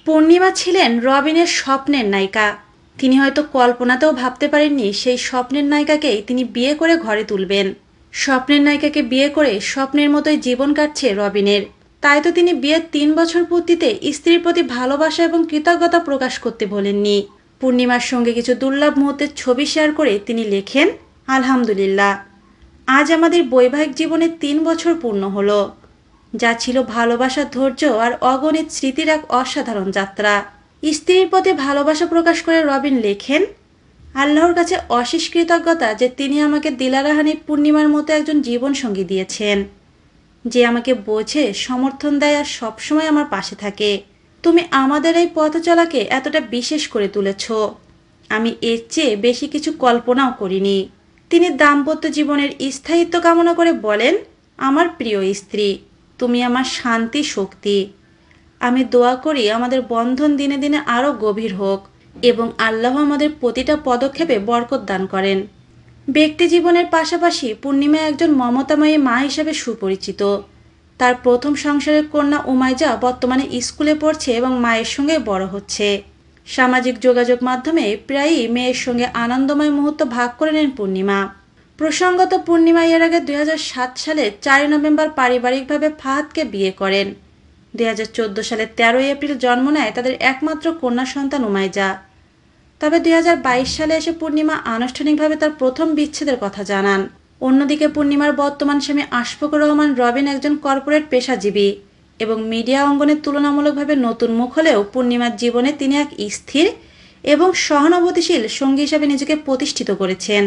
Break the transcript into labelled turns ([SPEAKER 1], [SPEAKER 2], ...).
[SPEAKER 1] পূর্ণিমা ছিলেন রবিনের স্বপ্নের নায়িকা। তিনি হয়তো কল্পনাতেও ভাবতে পারেননি সেই স্বপ্নের নায়িকাকেই তিনি বিয়ে করে ঘরে তুলবেন। স্বপ্নের নায়িকাকে বিয়ে করে স্বপ্নের মতোই জীবন কাটছে রবিনের। তাই তো তিনি বিয়ের ৩ বছর পূর্তিতে স্ত্রীর প্রতি ভালোবাসা এবং কৃতজ্ঞতা প্রকাশ করতে বলেননি। পূর্ণিমার সঙ্গে কিছু দুর্লভ মুহূর্তের ছবি শেয়ার করে তিনি লেখেন, আলহামদুলিল্লাহ, আজ আমাদের বৈবাহিক জীবনে ৩ বছর পূর্ণ হলো, যা ছিল ভালোবাসা, ধৈর্য আর অগণিত স্মৃতির এক অসাধারণ যাত্রা। স্ত্রীর প্রতি ভালোবাসা প্রকাশ করে রবিন লেখেন, আল্লাহর কাছে অশেষ কৃতজ্ঞতা যে তিনি আমাকে দিলারা হানিফ পূর্ণিমার মতো একজন জীবনসঙ্গী দিয়েছেন, যে আমাকে বোঝে, সমর্থন দেয় আর সবসময় আমার পাশে থাকে। তুমি আমাদের এই পথ চলাকে এতটা বিশেষ করে তুলেছ, আমি এর চেয়ে বেশি কিছু কল্পনাও করিনি। তিনি দাম্পত্য জীবনের স্থায়িত্ব কামনা করে বলেন, আমার প্রিয় স্ত্রী, তুমি আমার শান্তি, শক্তি। আমি দোয়া করি আমাদের বন্ধন দিনে দিনে আরও গভীর হোক এবং আল্লাহ আমাদের প্রতিটা পদক্ষেপে বরকত দান করেন। ব্যক্তি জীবনের পাশাপাশি পূর্ণিমা একজন মমতাময়ী মা হিসেবে সুপরিচিত। তার প্রথম সংসারের কন্যা উমাইজা বর্তমানে স্কুলে পড়ছে এবং মায়ের সঙ্গে বড় হচ্ছে। সামাজিক যোগাযোগ মাধ্যমে প্রায়ই মেয়ের সঙ্গে আনন্দময় মুহূর্ত ভাগ করে নেন পূর্ণিমা। প্রসঙ্গত, পূর্ণিমা এর আগে ২০০৭ সালের ৪ নভেম্বর পারিবারিকভাবে ফাহাদকে বিয়ে করেন। ২০১৪ সালের ১৩ এপ্রিল জন্ম নেয় তাদের একমাত্র কন্যা সন্তান উমাইজা। তবে ২০২২ সালে এসে পূর্ণিমা আনুষ্ঠানিকভাবে তার প্রথম বিচ্ছেদের কথা জানান। অন্যদিকে পূর্ণিমার বর্তমান স্বামী আশফাকুর রহমান রবিন একজন কর্পোরেট পেশাজীবী এবং মিডিয়া অঙ্গনে তুলনামূলকভাবে নতুন মুখ হলেও পূর্ণিমার জীবনে তিনি এক স্থির এবং সহানুভূতিশীল সঙ্গী হিসাবে নিজেকে প্রতিষ্ঠিত করেছেন।